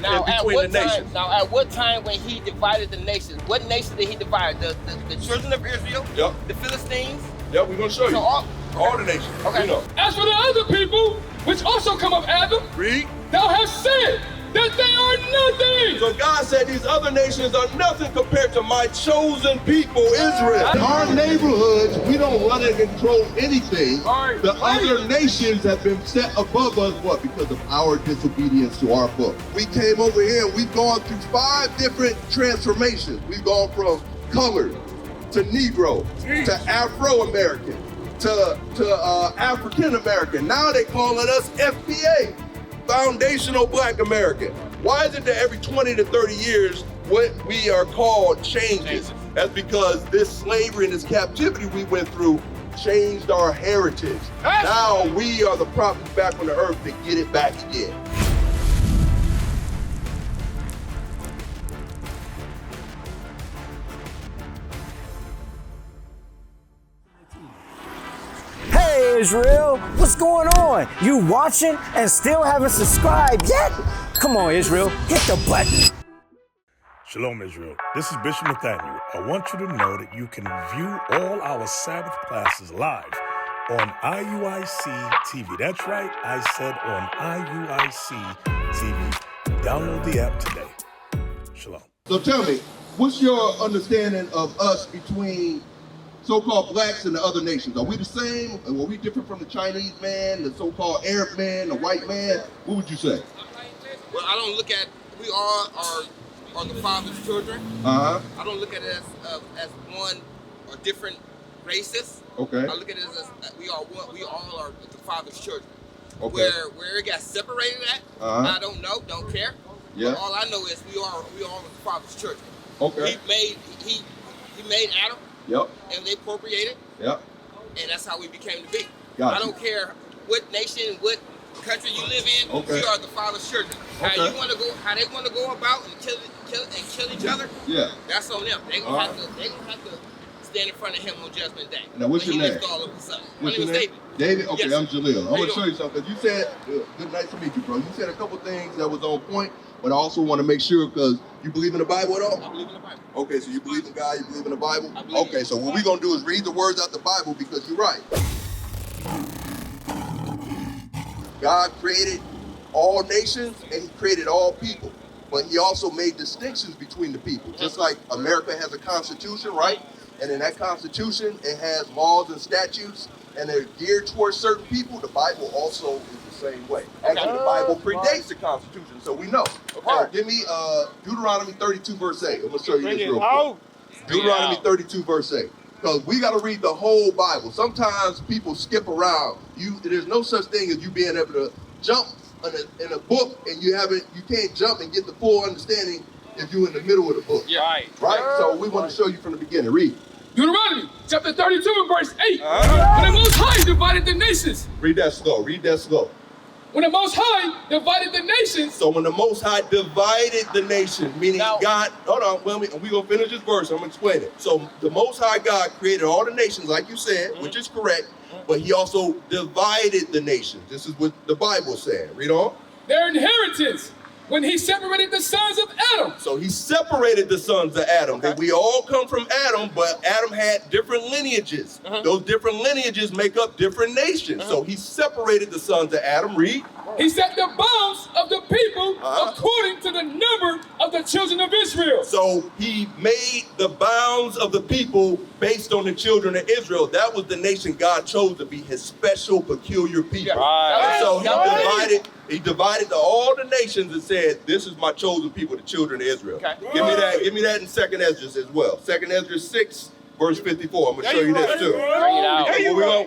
between the nations. Now, at what time when he divided the nations? What nation did he divide? The children of Israel? Yep. The Philistines? Yep, we're going to show you. All the nations. Okay. You know. As for the other people, which also come of Adam, Read. thou hast said that they are nothing. So God said these other nations are nothing compared to my chosen people, Israel. In our neighborhoods, we don't run and control anything. The other nations have been set above us, what? Because of our disobedience to our book. We came over here and we've gone through 5 different transformations. We've gone from colored to Negro to Afro-American to African-American. Now they calling us FBA. Foundational Black American. Why is it that every 20 to 30 years what we are called changes? That's because this slavery and this captivity we went through changed our heritage. Now we are the prophets back on the earth to get it back again. Hey Israel, what's going on? You watching and still haven't subscribed yet? Come on Israel, hit the button. Shalom Israel, this is Bishop Nathaniel. I want you to know that you can view all our Sabbath classes live on IUIC TV. That's right, I said on IUIC TV. Download the app today. Shalom. So tell me, what's your understanding of us between so-called blacks and the other nations? Are we the same? Or are we different from the Chinese man, the so-called Arab man, the white man? What would you say? Well, I don't look at, we all are the Father's children. I don't look at it as one or different races. Okay. I look at it as we all are the Father's children. Okay. Where it got separated at, I don't know, don't care. Yeah. But all I know is we are the Father's children. Okay. He made Adam. Yep. And they appropriated. Yep. And that's how we became to be. Gotcha. I don't care what nation, what country you live in. Okay. We are the Father's children. Okay. How they want to go about and kill each other. Yeah. That's on them. They gonna have to stand in front of him on Judgment Day. Now what's your name? All over the sun. What's My your name name? is David? Okay, Yes. I'm Jaleel. I want to show doing? you something. You said, good night to meet you, bro. You said a couple things that was on point, but I also want to make sure, because you believe in the Bible at all? I believe in the Bible. Okay, so you believe in God, you believe in the Bible? I believe Okay, so what we're going to do is read the words out the Bible, because you're right. God created all nations and he created all people, but he also made distinctions between the people. Just like America has a constitution, right? And in that constitution, it has laws and statutes, and they're geared towards certain people. The Bible also is the same way. Actually, the Bible predates the Constitution, so we know. Okay, give me Deuteronomy 32, verse 8. I'm going to show you this real quick. Deuteronomy 32, verse 8. Because we got to read the whole Bible. Sometimes people skip around. There's no such thing as you being able to jump in a book, and you can't jump and get the full understanding if you're in the middle of the book. Yeah. Right? So we want to show you from the beginning. Read. Deuteronomy chapter 32 and verse 8. When the Most High divided the nations. Read that slow. Read that slow. When the Most High divided the nations. So when the Most High divided the nation, meaning God, hold on, we're going to finish this verse, I'm going to explain it. So the Most High God created all the nations, like you said, which is correct, but he also divided the nations. This is what the Bible said. Read on. Their inheritance, when he separated the sons of Adam. So he separated the sons of Adam. That we all come from Adam, but Adam had different lineages. Those different lineages make up different nations. So he separated the sons of Adam. Read. He set the bounds of the people according to the number of the children of Israel. So he made the bounds of the people based on the children of Israel. That was the nation God chose to be his special, peculiar people. And so he divided all the nations and said, this is my chosen people, the children of Israel. Okay. Give me that in 2nd Esdras as well. 2nd Esdras 6, verse 54. I'm going to show you this too. Bring it out.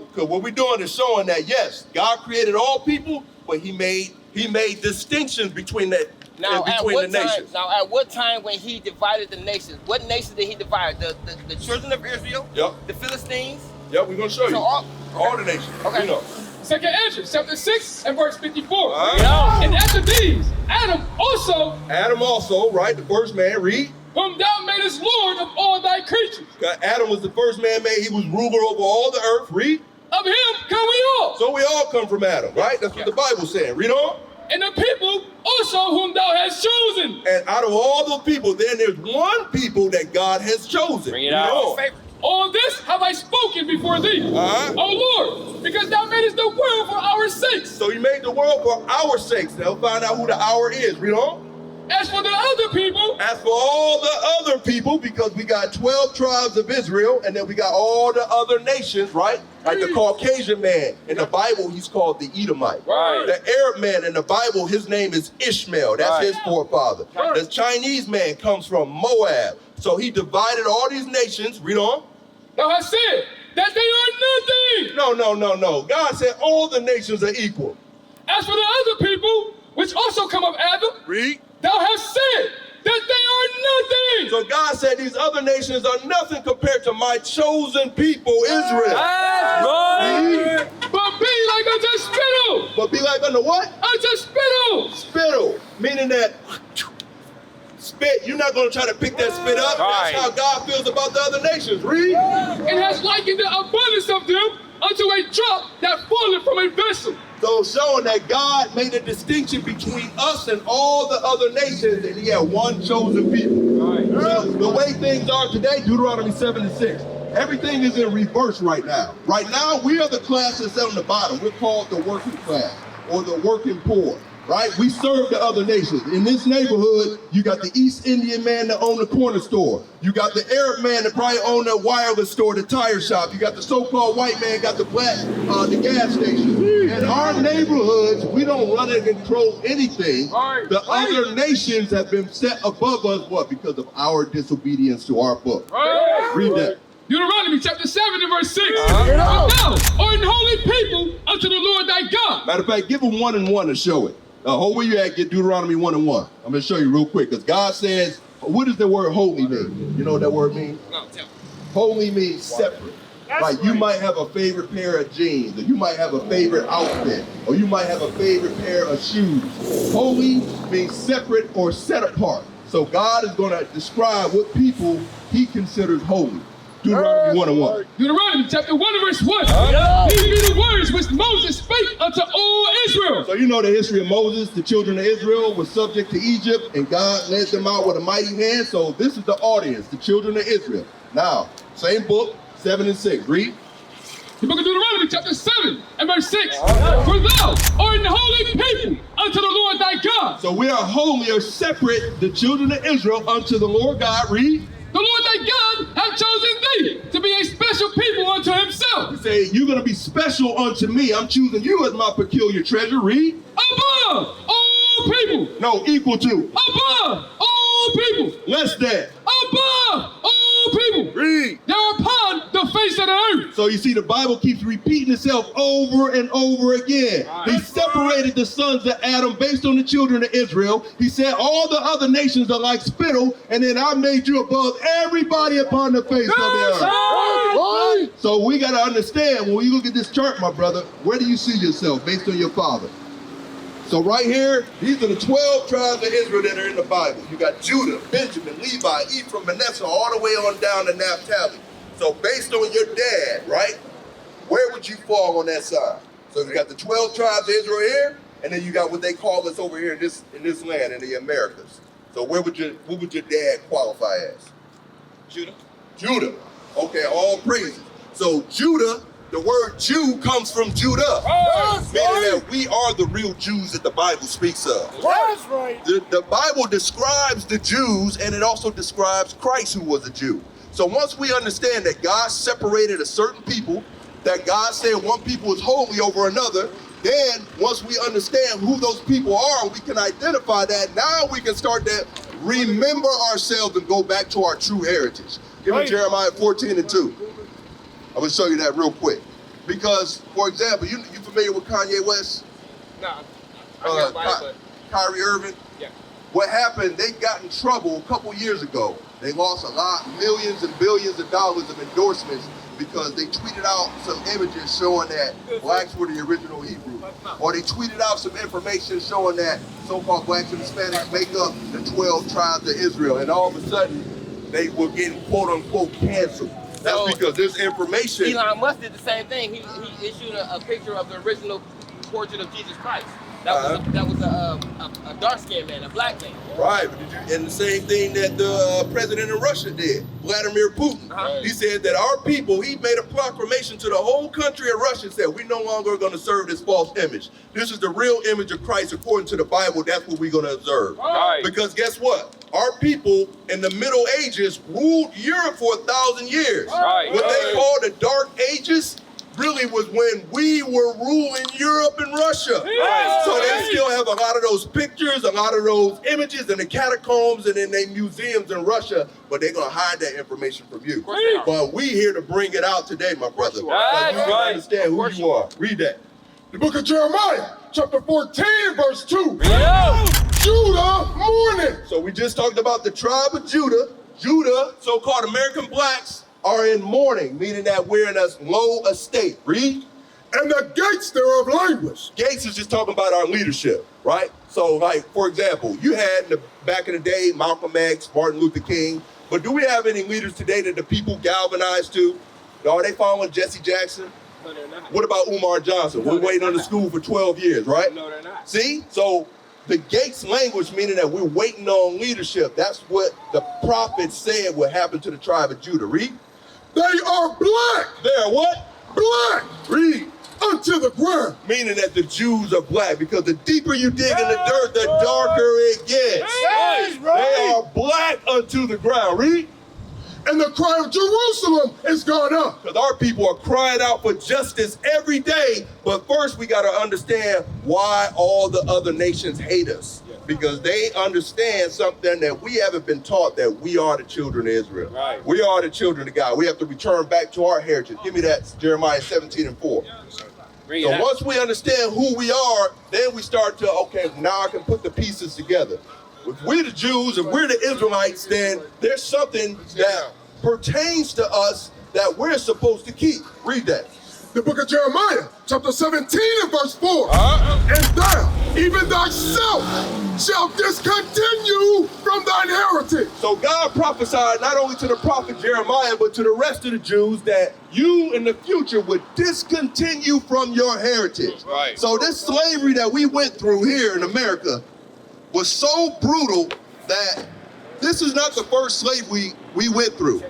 Because what we're doing is showing that, yes, God created all people, but he made distinctions between the nations. Now, at what time when he divided the nations? What nation did he divide? The children of Israel? Yep. The Philistines? Yep, we're going to show you. All the nations. Okay. You know. 2nd Esdras chapter 6 and verse 54. Right. And after these, Adam also, right, the first man, read. Whom thou madest Lord of all thy creatures. Adam was the first man made. He was ruler over all the earth. Read. Of him come we all. So we all come from Adam, right? That's what the Bible said. Read on. And the people also whom thou hast chosen And out of all those people, then there's one people that God has chosen. Bring it out. All this have I spoken before thee, O Lord, because thou madest the world for our sakes. So he made the world for our sakes. They'll find out who the our is. Read on. As for the other people, as for all the other people, because we got 12 tribes of Israel, and then we got all the other nations, right? Like the Caucasian man. In the Bible, he's called the Edomite. Right. The Arab man in the Bible, his name is Ishmael. That's his forefather. Right. The Chinese man comes from Moab. So he divided all these nations. Read on. Thou hast said that they are nothing. No. God said all the nations are equal. As for the other people, which also come of Adam, read. Thou hast said that they are nothing. So God said these other nations are nothing compared to my chosen people, Israel. That's right. But be like unto spittle. But be like unto what? Unto spittle. Spittle, meaning that spit, you're not going to try to pick that spit up. Right. That's how God feels about the other nations. Read. It has likened the abundance of them unto a drop that falleth from a vessel. So showing that God made a distinction between us and all the other nations, and he had one chosen people. Right. So the way things are today, Deuteronomy 7:6, everything is in reverse right now. Right now, we are the class that's on the bottom. We're called the working class or the working poor. Right? We serve the other nations. In this neighborhood, you got the East Indian man that owned the corner store. You got the Arab man that probably owned the wireless store, the tire shop. You got the so-called white man, got the black, the gas station. In our neighborhoods, we don't run and control anything. The other nations have been set above us, what? Because of our disobedience to our book. Read that. Deuteronomy chapter 7 and verse 6. Thou art an holy people unto the Lord thy God. Matter of fact, give them 1 and 1 to show it. Hold where you at, get Deuteronomy 1 and 1. I'm going to show you real quick, because God says, what does the word holy mean? You know what that word means? No, tell me. Holy means separate. Like you might have a favorite pair of jeans, or you might have a favorite outfit, or you might have a favorite pair of shoes. Holy means separate or set apart. So God is going to describe what people he considers holy. Deuteronomy 1 and 1. Deuteronomy chapter 1 and verse 1. These be the words which Moses spake unto all Israel. So you know the history of Moses. The children of Israel were subject to Egypt, and God led them out with a mighty hand. So this is the audience, the children of Israel. Now, same book, 7 and 6. Read. The book of Deuteronomy chapter 7 and verse 6. For thou art an holy people unto the Lord thy God. So we are holy or separate, the children of Israel, unto the Lord God. Read. The Lord thy God hath chosen thee to be a special people unto himself. He say, you're going to be special unto me. I'm choosing you as my peculiar treasure. Read. Above all people. No, equal to. Above all people. Less than. Above all people. Read. They're upon the face of the earth. So you see, the Bible keeps repeating itself over and over again. Right. He separated the sons of Adam based on the children of Israel. He said all the other nations are like spittle, and then I made you above everybody upon the face of the earth. Right. So we got to understand, when you look at this chart, my brother, where do you see yourself based on your father? So right here, these are the 12 tribes of Israel that are in the Bible. You got Judah, Benjamin, Levi, Ephraim, Manasseh, all the way on down to Naphtali. So based on your dad, right, where would you fall on that side? So you got the 12 tribes of Israel here, and then you got what they call us over here in this land, in the Americas. So what would your dad qualify as? Judah. Judah. Okay, all praises. So Judah, the word Jew comes from Judah, meaning that we are the real Jews that the Bible speaks of. That's right. The Bible describes the Jews, and it also describes Christ, who was a Jew. So once we understand that God separated a certain people, that God said one people is holy over another, then once we understand who those people are, we can identify that. Now we can start to remember ourselves and go back to our true heritage. Give me Jeremiah 14 and 2. I'm going to show you that real quick. Because, for example, you familiar with Kanye West? No, I but... Kyrie Irving? Yeah. What happened, they got in trouble a couple years ago. They lost millions and billions of dollars of endorsements because they tweeted out some images showing that blacks were the original Hebrews. Or they tweeted out some information showing that so-called blacks and Hispanics make up the 12 tribes of Israel. And all of a sudden, they were getting quote-unquote canceled. That's because this information... Elon Musk did the same thing. He issued a picture of the original portrait of Jesus Christ. That was a dark-skinned man, a black man. Right, and the same thing that the president in Russia did, Vladimir Putin. He said that our people, he made a proclamation to the whole country of Russia, said we no longer are going to serve this false image. This is the real image of Christ according to the Bible. That's what we're going to observe. Right. Because guess what? Our people in the Middle Ages ruled Europe for 1,000 years. Right. What they call the Dark Ages really was when we were ruling Europe and Russia. Right. So they still have a lot of those pictures, a lot of those images in the catacombs and in their museums in Russia, but they're going to hide that information from you. But we here to bring it out today, my brother. So you can understand who you are. Read that. The book of Jeremiah, chapter 14, verse 2. Yeah. Judah mourning. So we just talked about the tribe of Judah. Judah, so-called American blacks, are in mourning, meaning that we're in a low estate. Read. And the gates thereof languish. Gates is just talking about our leadership, right? So, like, for example, you had back in the day, Malcolm X, Martin Luther King, but do we have any leaders today that the people galvanized to? Are they following Jesse Jackson? No, they're not. What about Umar Johnson? We're waiting on the school for 12 years, right? No, they're not. See? So the Gates language, meaning that we're waiting on leadership. That's what the prophet said would happen to the tribe of Judah. Read. They are black. They are what? Black. Read. Unto the ground. Meaning that the Jews are black, because the deeper you dig in the dirt, the darker it gets. They are black unto the ground. Read. And the cry of Jerusalem is gone up. Because our people are crying out for justice every day. But first we got to understand why all the other nations hate us. Because they understand something that we haven't been taught, that we are the children of Israel. Right. We are the children of God. We have to return back to our heritage. Give me that, Jeremiah 17:4. So once we understand who we are, then we start to, okay, now I can put the pieces together. If we're the Jews, if we're the Israelites, then there's something that pertains to us that we're supposed to keep. Read that. The book of Jeremiah, chapter 17 and verse 4. And thou, even thyself, shall discontinue from thine heritage. So God prophesied not only to the prophet Jeremiah, but to the rest of the Jews that you in the future would discontinue from your heritage. Right. So this slavery that we went through here in America was so brutal that this is not the first slavery we went through.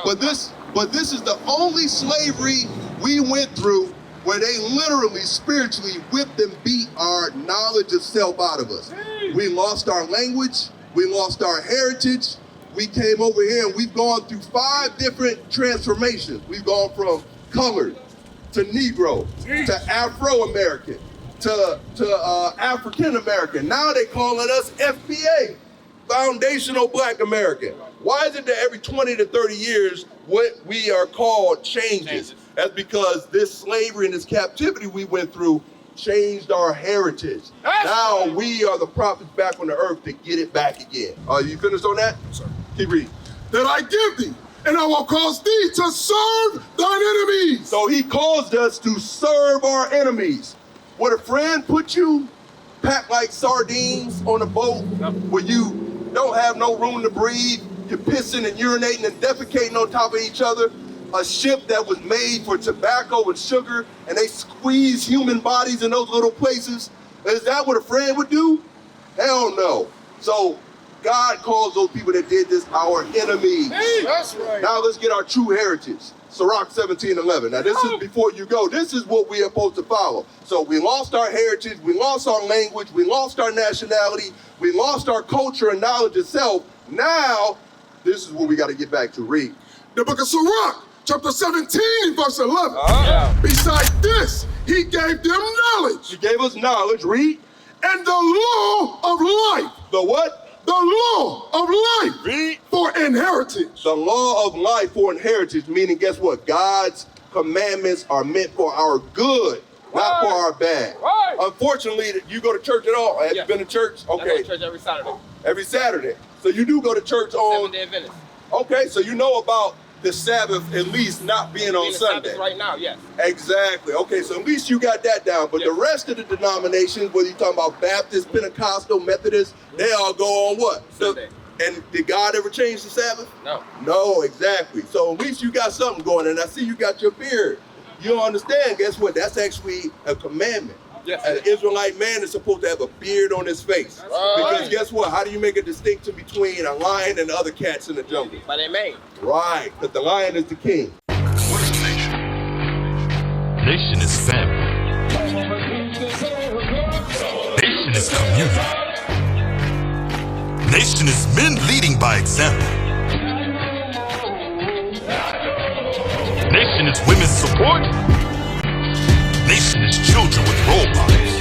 But this is the only slavery we went through where they literally, spiritually whipped and beat our knowledge of self out of us. We lost our language, we lost our heritage. We came over here and we've gone through 5 different transformations. We've gone from colored to Negro to Afro-American to African-American. Now they calling us FBA, Foundational Black American. Why is it that every 20 to 30 years what we are called changes? That's because this slavery and this captivity we went through changed our heritage. Now we are the prophets back on the earth to get it back again. You finished on that? Sir. Keep reading. That I give thee, and I will cause thee to serve thine enemies. So he caused us to serve our enemies. Would a friend put you packed like sardines on a boat where you don't have no room to breathe? You're pissing and urinating and defecating on top of each other. A ship that was made for tobacco and sugar, and they squeeze human bodies in those little places. Is that what a friend would do? Hell no. So God calls those people that did this our enemies. That's right. Now let's get our true heritage. Sirach 17:11. Now this is before you go. This is what we are supposed to follow. So we lost our heritage, we lost our language, we lost our nationality, we lost our culture and knowledge itself. Now, this is what we got to get back to. Read. The book of Sirach, chapter 17, verse 11. Besides this, he gave them knowledge. He gave us knowledge. Read. And the law of life. The what? The law of life. Read. For inheritance. The law of life for inheritance, meaning guess what? God's commandments are meant for our good, not for our bad. Right. Unfortunately, you go to church at all? Have you been to church? I go Okay. to church every Saturday. Every Saturday. So you do go to church on... 7-day Adventist. Okay, so you know about the Sabbath at least not being on Sunday. Sabbath right now, yes. Exactly. Okay, so at least you got that down. But the rest of the denominations, whether you're talking about Baptist, Pentecostal, Methodist, they all go on what? Sunday. And did God ever change the Sabbath? No. No, exactly. So at least you got something going. And I see you got your beard. You don't understand. Guess what? That's actually a commandment. Yes. An Israelite man is supposed to have a beard on his face. Because guess what? How do you make a distinction between a lion and other cats in the jungle? By their mane. Right, because the lion is the king. What is a nation? Nation is family. Nation is community. Nation is men leading by example. Nation is women's support. Nation is children with role models.